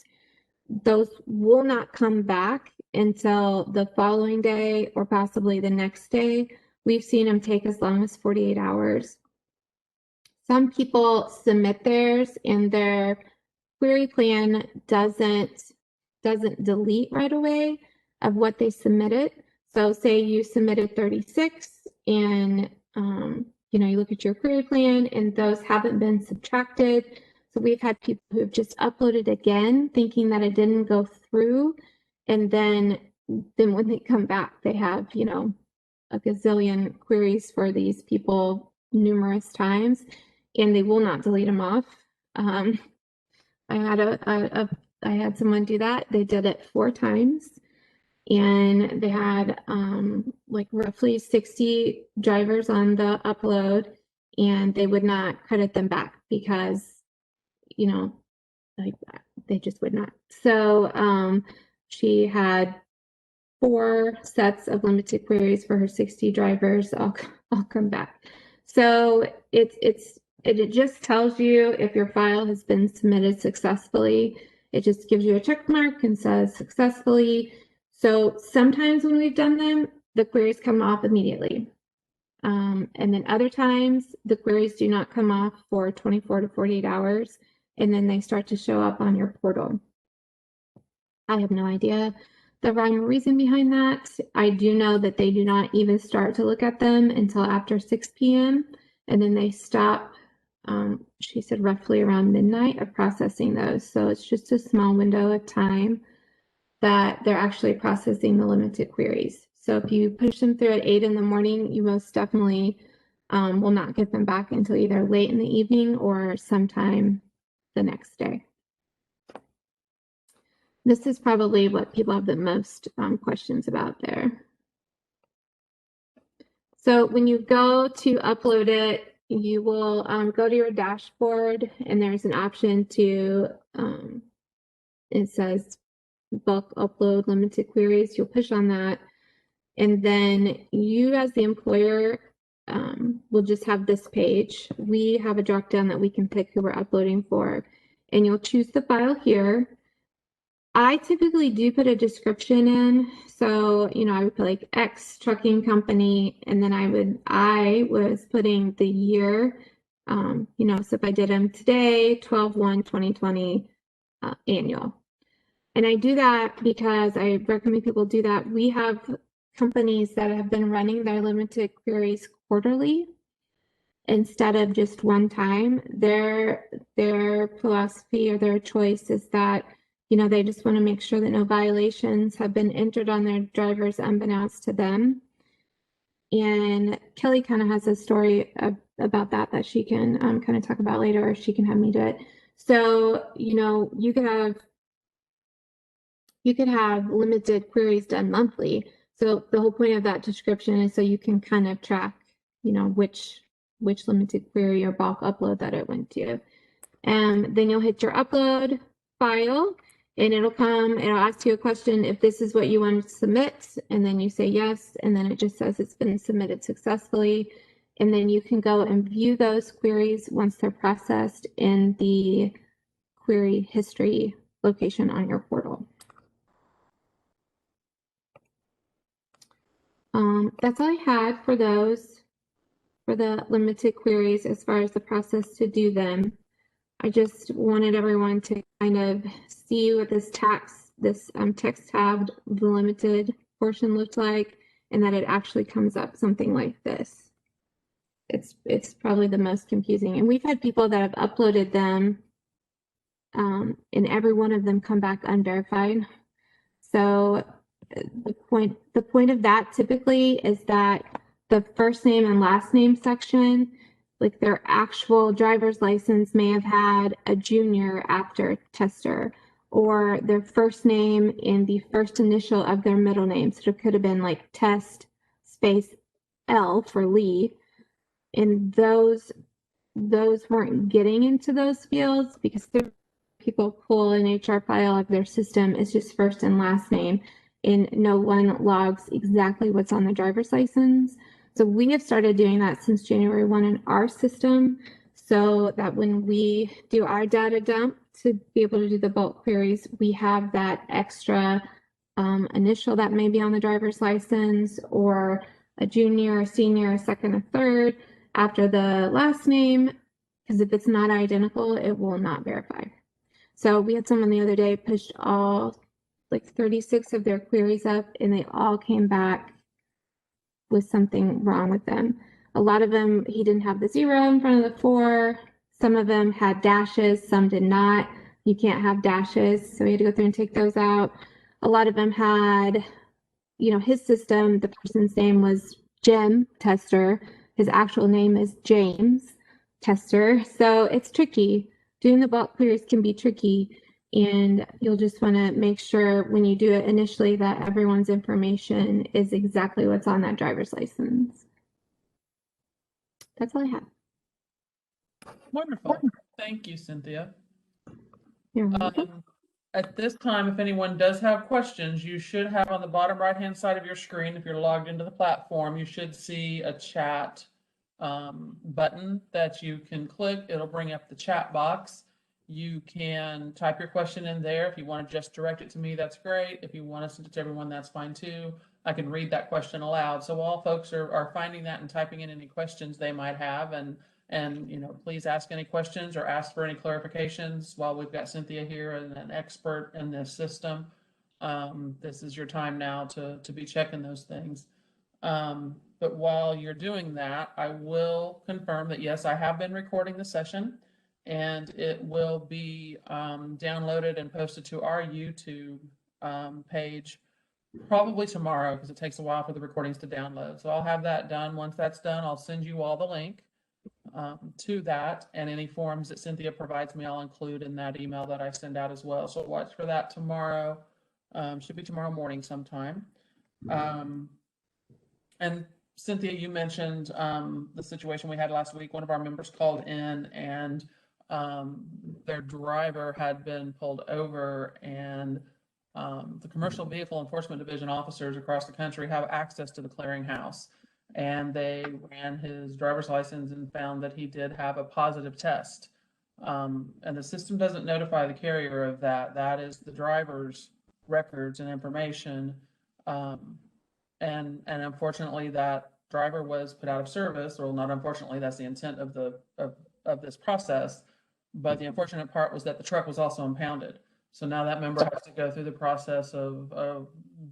B: those will not come back until the following day or possibly the next day. We've seen them take as long as 48 hours. Some people submit theirs and their query plan doesn't delete right away of what they submitted. So say you submitted 36 and you know, you look at your query plan and those haven't been subtracted. So we've had people who have just uploaded again thinking that it didn't go through, and then when they come back they have, you know, a gazillion queries for these people numerous times, and they will not delete them off. I had someone do that. They did it 4 times, and they had like roughly 60 drivers on the upload, and they would not credit them back because, you know, like they just would not. So she had 4 sets of limited queries for her 60 drivers. I'll come back. So it just tells you if your file has been submitted successfully. It just gives you a check mark and says successfully. So sometimes when we've done them, the queries come off immediately. And then other times the queries do not come off for 24 to 48 hours, and then they start to show up on your portal. I have no idea the rhyme or reason behind that. I do know that they do not even start to look at them until after 6 p.m. and then they stop, she said roughly around midnight, of processing those. So it's just a small window of time that they're actually processing the limited queries. So if you push them through at 8 in the morning, you most definitely will not get them back until either late in the evening or sometime the next day. This is probably what people have the most questions about there. So when you go to upload it, you will go to your dashboard, and there's an option to, it says bulk upload limited queries. You'll push on that, and then you as the employer will just have this page. We have a drop down that we can pick who we're uploading for, and you'll choose the file here. I typically do put a description in. So, you know, I would put like X trucking company, and then I was putting the year, you know, so if I did them today, 12/1/2020 annual. And I do that because I recommend people do that. We have companies that have been running their limited queries quarterly instead of just one time. Their philosophy or their choice is that, you know, they just want to make sure that no violations have been entered on their drivers unbeknownst to them. And Kelly kind of has a story about that she can kind of talk about later, or she can have me do it. So, you know, you could have limited queries done monthly. So the whole point of that description is so you can kind of track, you know, which limited query or bulk upload that it went to. And then you'll hit your upload file, and it'll ask you a question if this is what you want to submit, and then you say yes, and then it just says it's been submitted successfully. And then you can go and view those queries once they're processed in the query history location on your portal. That's all I had for those, for the limited queries as far as the process to do them. I just wanted everyone to kind of see what this text tab, the limited portion looked like, and that it actually comes up something like this. It's probably the most confusing. And we've had people that have uploaded them, and every one of them come back unverified. So the point of that typically is that the first name and last name section, like their actual driver's license, may have had a junior after tester, or their first name and the first initial of their middle name. So it could have been like test space L for Lee. And those weren't getting into those fields because people pull an HR file of their system. It's just first and last name, and no one logs exactly what's on the driver's license. So we have started doing that since January 1 in our system, so that when we do our data dump to be able to do the bulk queries, we have that extra initial that may be on the driver's license, or a junior, a senior, a second, a third after the last name, because if it's not identical, it will not verify. So we had someone the other day pushed all like 36 of their queries up, and they all came back with something wrong with them. A lot of them, he didn't have the 0 in front of the 4. Some of them had dashes, some did not. You can't have dashes, so we had to go through and take those out. A lot of them had, his system, the person's name was Jim Tester. His actual name is James Tester. So it's tricky. Doing the bulk queries can be tricky, and you'll just want to make sure when you do it initially that everyone's information is exactly what's on that driver's license. That's all I have.
A: Wonderful. Thank you, Cynthia.
B: You're welcome.
A: At this time, if anyone does have questions, you should have on the bottom right-hand side of your screen, if you're logged into the platform, you should see a chat button that you can click. It'll bring up the chat box. You can type your question in there. If you want to just direct it to me, that's great. If you want to send it to everyone, that's fine too. I can read that question aloud. So while folks are finding that and typing in any questions they might have, and please ask any questions or ask for any clarifications while we've got Cynthia here and an expert in this system. This is your time now to be checking those things. But while you're doing that, I will confirm that yes, I have been recording the session, and it will be downloaded and posted to our YouTube page probably tomorrow, because it takes a while for the recordings to download. So I'll have that done. Once that's done, I'll send you all the link to that, and any forms that Cynthia provides me, I'll include in that email that I send out as well. So watch for that tomorrow. Should be tomorrow morning sometime. And Cynthia, you mentioned the situation we had last week. One of our members called in, and their driver had been pulled over, and the Commercial Vehicle Enforcement Division officers across the country have access to the clearinghouse. And they ran his driver's license and found that he did have a positive test. And the system doesn't notify the carrier of that. That is the driver's records and information. And unfortunately, that driver was put out of service. Or not unfortunately, that's the intent of this process. But the unfortunate part was that the truck was also impounded. So now that member has to go through the process of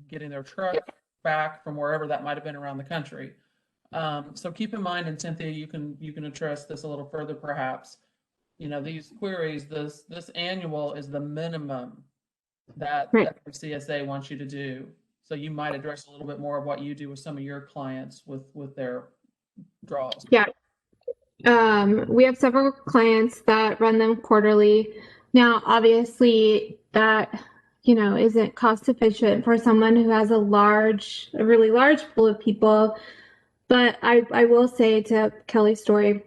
A: getting their truck back from wherever that might have been around the country. So keep in mind, and Cynthia, you can address this a little further perhaps. These queries, this annual is the minimum that the CSA wants you to do. So you might address a little bit more of what you do with some of your clients with their draws.
B: Yeah. We have several clients that run them quarterly. Now, obviously that, isn't cost efficient for someone who has a really large pool of people. But I will say, to Kelly's story,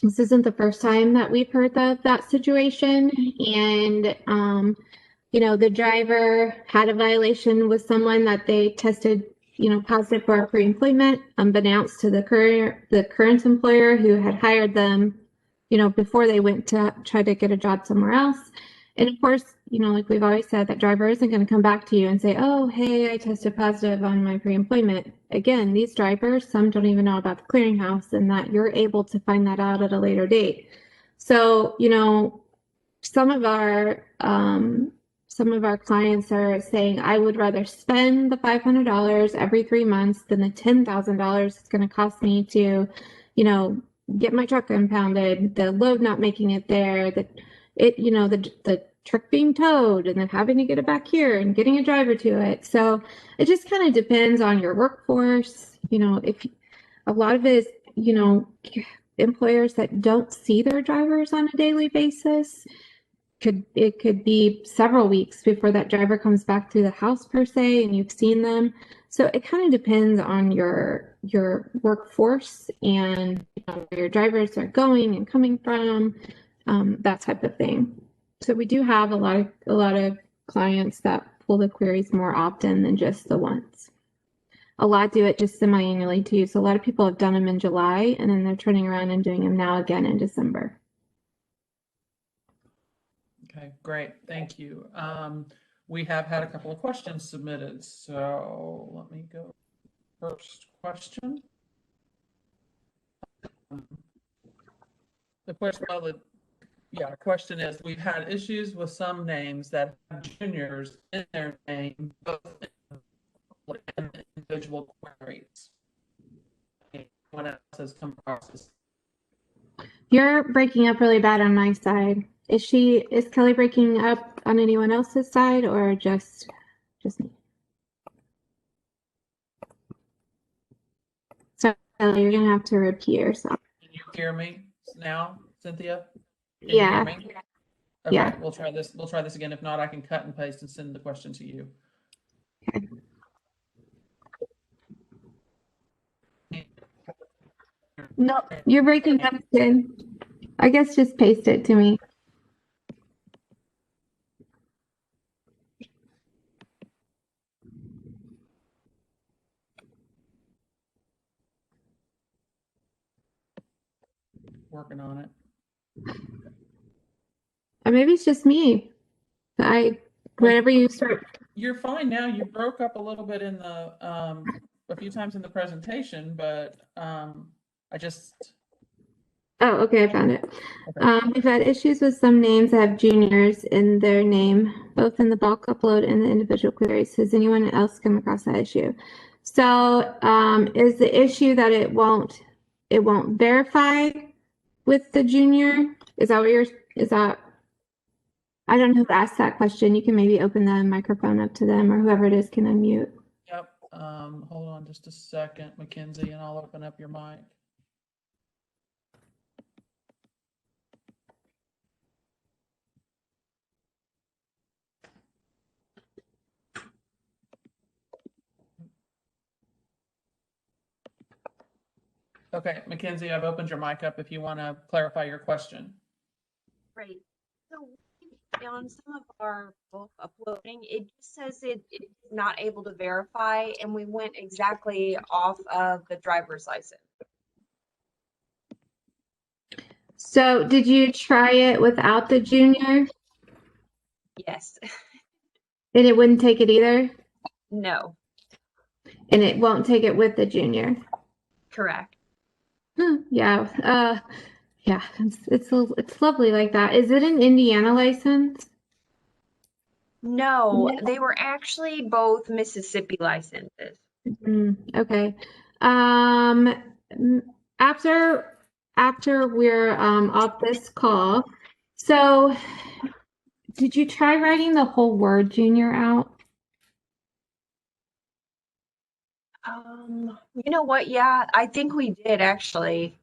B: this isn't the first time that we've heard of that situation. And the driver had a violation with someone that they tested, positive for pre-employment, unbeknownst to the current employer who had hired them, before they went to try to get a job somewhere else. And of course, like we've always said, that driver isn't going to come back to you and say, oh, hey, I tested positive on my pre-employment. Again, these drivers, some don't even know about the clearinghouse, and that you're able to find that out at a later date. So, some of our clients are saying, I would rather spend the $500 every 3 months than the $10,000 it's going to cost me to, get my truck impounded, the load not making it there, the truck being towed, and then having to get it back here and getting a driver to it. So it just kind of depends on your workforce. If a lot of it is, employers that don't see their drivers on a daily basis, it could be several weeks before that driver comes back to the house per se, and you've seen them. So it kind of depends on your workforce and where your drivers are going and coming from, that type of thing. So we do have a lot of clients that pull the queries more often than just the once. A lot do it just semi-annually too. So a lot of people have done them in July, and then they're turning around and doing them now again in December.
A: Okay, great. Thank you. We have had a couple of questions submitted. So let me go. First question. The question is, we've had issues with some names that have juniors in their name, both in individual queries. What else has come across this?
B: You're breaking up really bad on my side. Is Kelly breaking up on anyone else's side, or just me? So you're gonna have to repeat yourself.
A: Can you hear me now, Cynthia? Can
B: Yeah.
A: you hear me? Okay,
B: Yeah.
A: we'll try this. We'll try this again. If not, I can cut and paste and send the question to you.
B: Okay. No, you're breaking up again. I guess just paste it to me.
A: Working on it.
B: Or maybe it's just me. Whenever you start.
A: You're fine now. You broke up a little bit in the a few times in the presentation, but I just.
B: Oh, okay, I found it.
A: Okay.
B: We've had issues with some names that have juniors in their name, both in the bulk upload and the individual queries. Has anyone else come across that issue? So, is the issue that it won't verify with the junior? Is that I don't know who asked that question. You can maybe open the microphone up to them, or whoever it is can unmute.
A: Yep. Hold on just a second, Mackenzie, and I'll open up your mic. Okay, Mackenzie, I've opened your mic up if you want to clarify your question.
C: Right. So on some of our bulk uploading, it just says it's not able to verify, and we went exactly off of the driver's license.
B: So, did you try it without the junior?
C: Yes.
B: And it wouldn't take it either?
C: No.
B: And it won't take it with the junior?
C: Correct.
B: Yeah. Yeah, it's lovely like that. Is it an Indiana license?
C: No, they were actually both Mississippi licenses.
B: Okay. After we're off this call, so did you try writing the whole word junior out?
C: You know what? Yeah, I think we did actually.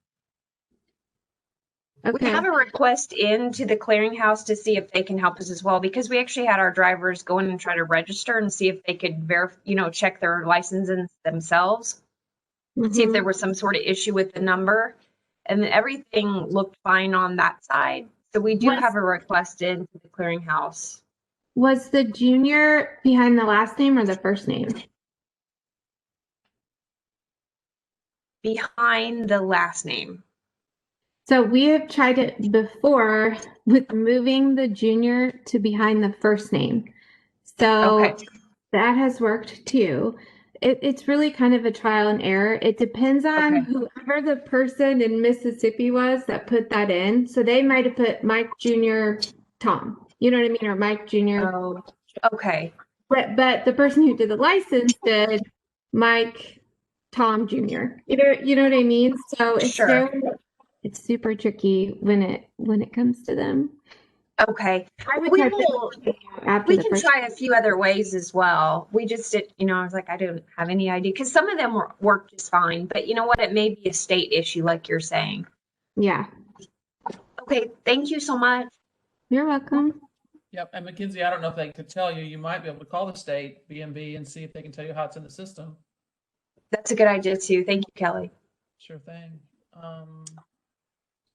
B: Okay.
C: We have a request into the clearinghouse to see if they can help us as well, because we actually had our drivers go in and try to register and see if they could check their licenses themselves, see if there was some sort of issue with the number, and everything looked fine on that side. So we do have a request into the clearinghouse.
B: Was the junior behind the last name or the first name?
C: Behind the last name.
B: So we have tried it before with moving the junior to behind the first name. So
C: Okay.
B: that has worked too. It's really kind of a trial and error. It depends on
C: Okay.
B: whoever the person in Mississippi was that put that in. So they might have put Mike Jr. Tom. You know what I mean? Or Mike Jr.
C: Oh, okay.
B: But the person who did the license did Mike Tom Jr. You know what I mean? So
C: Sure.
B: it's super tricky when it comes to them.
C: Okay.
B: I would
C: We
B: type
C: will,
B: it after
C: we
B: the
C: can
B: first.
C: try a few other ways as well. We just did, I was like, I don't have any idea because some of them work just fine, but you know what? It may be a state issue, like you're saying.
B: Yeah,
C: Okay. Thank you so much.
B: you're welcome.
A: Yep, and Mackenzie, I don't know if they could tell you, you might be able to call the state BMV and see if they can tell you how it's in the system.
C: That's a good idea too. Thank you, Kelly.
A: Sure thing.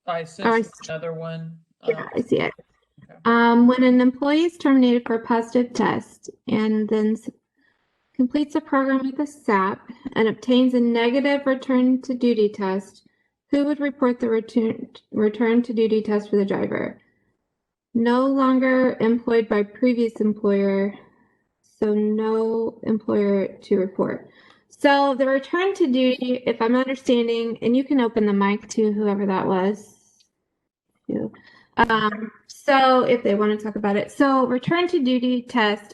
A: I sent you another one.
B: Yeah, I see it.
A: Okay.
B: When an employee is terminated for a positive test and then completes a program with a SAP and obtains a negative return to duty test, who would report the return to duty test for the driver? No longer employed by previous employer, so no employer to report. So the return to duty, if I'm understanding, and you can open the mic to whoever that was. So if they want to talk about it. So return to duty tests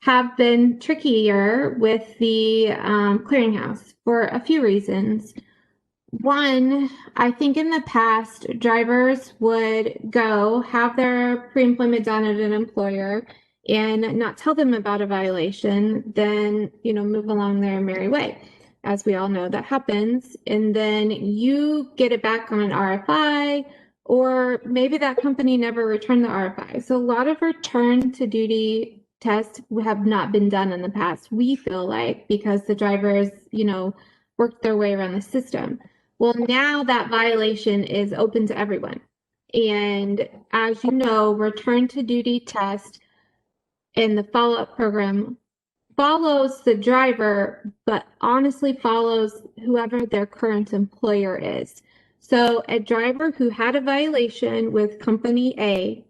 B: have been trickier with the clearinghouse for a few reasons. One, I think in the past, drivers would go have their pre-employment done at an employer and not tell them about a violation, then, move along their merry way. As we all know, that happens. And then you get it back on an RFI, or maybe that company never returned the RFI. So a lot of return to duty tests have not been done in the past, we feel like, because the drivers, worked their way around the system. Well, now that violation is open to everyone. And as you know, return to duty test and the follow-up program follows the driver, but honestly follows whoever their current employer is. So a driver who had a violation with company A,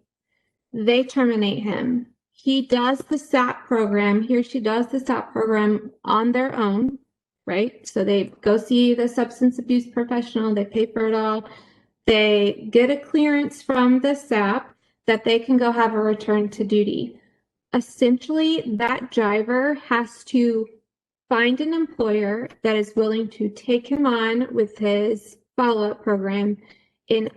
B: they terminate him. He does the SAP program, he or she does the SAP program on their own, right? So they go see the substance abuse professional, they pay for it all. They get a clearance from the SAP that they can go have a return to duty. Essentially, that driver has to find an employer that is willing to take him on with his follow-up program and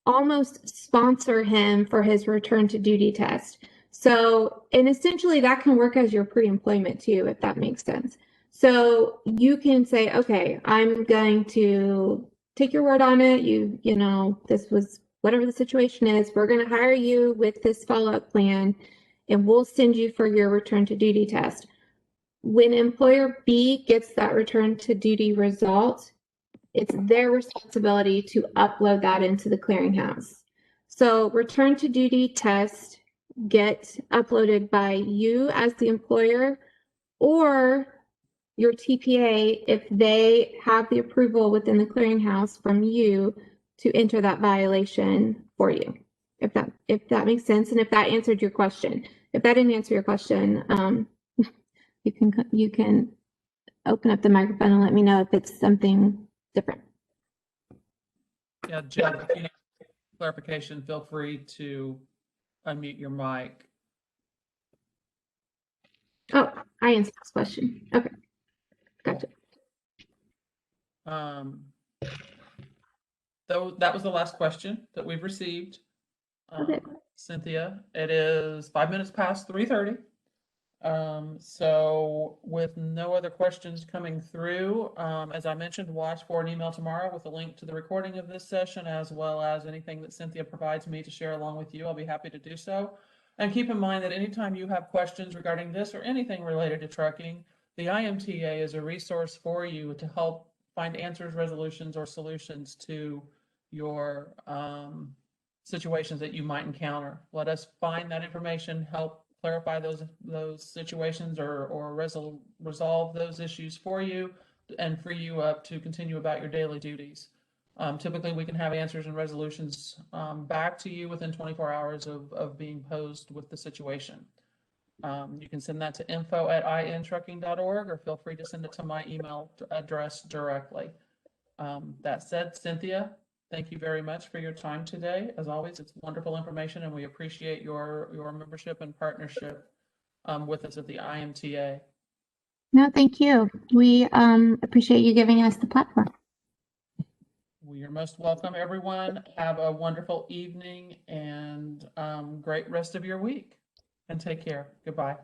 B: almost sponsor him for his return to duty test. So, and essentially that can work as your pre-employment too, if that makes sense. So you can say, okay, I'm going to take your word on it. This was whatever the situation is. We're going to hire you with this follow-up plan and we'll send you for your return to duty test. When employer B gets that return to duty result, it's their responsibility to upload that into the clearinghouse. So return to duty tests get uploaded by you as the employer or your TPA if they have the approval within the clearinghouse from you to enter that violation for you. If that makes sense, and if that answered your question. If that didn't answer your question, you can open up the microphone and let me know if it's something different.
A: Yeah, Jen, if you need clarification, feel free to unmute your mic.
B: Oh, I answered this question. Okay. Gotcha.
A: Though that was the last question that we've received.
B: Okay.
A: Cynthia, it is 5 minutes past 3:30. So with no other questions coming through, as I mentioned, watch for an email tomorrow with a link to the recording of this session, as well as anything that Cynthia provides me to share along with you. I'll be happy to do so. And keep in mind that anytime you have questions regarding this or anything related to trucking, the IMTA is a resource for you to help find answers, resolutions, or solutions to your situations that you might encounter. Let us find that information, help clarify those situations or resolve those issues for you and free you up to continue about your daily duties. Typically, we can have answers and resolutions back to you within 24 hours of being posed with the situation. You can send that to info@intrucking.org or feel free to send it to my email address directly. That said, Cynthia, thank you very much for your time today. As always, it's wonderful information and we appreciate your membership and partnership with us at the IMTA.
B: No, thank you. We appreciate you giving us the platform.
A: Well, you're most welcome, everyone. Have a wonderful evening and great rest of your week. And take care. Goodbye.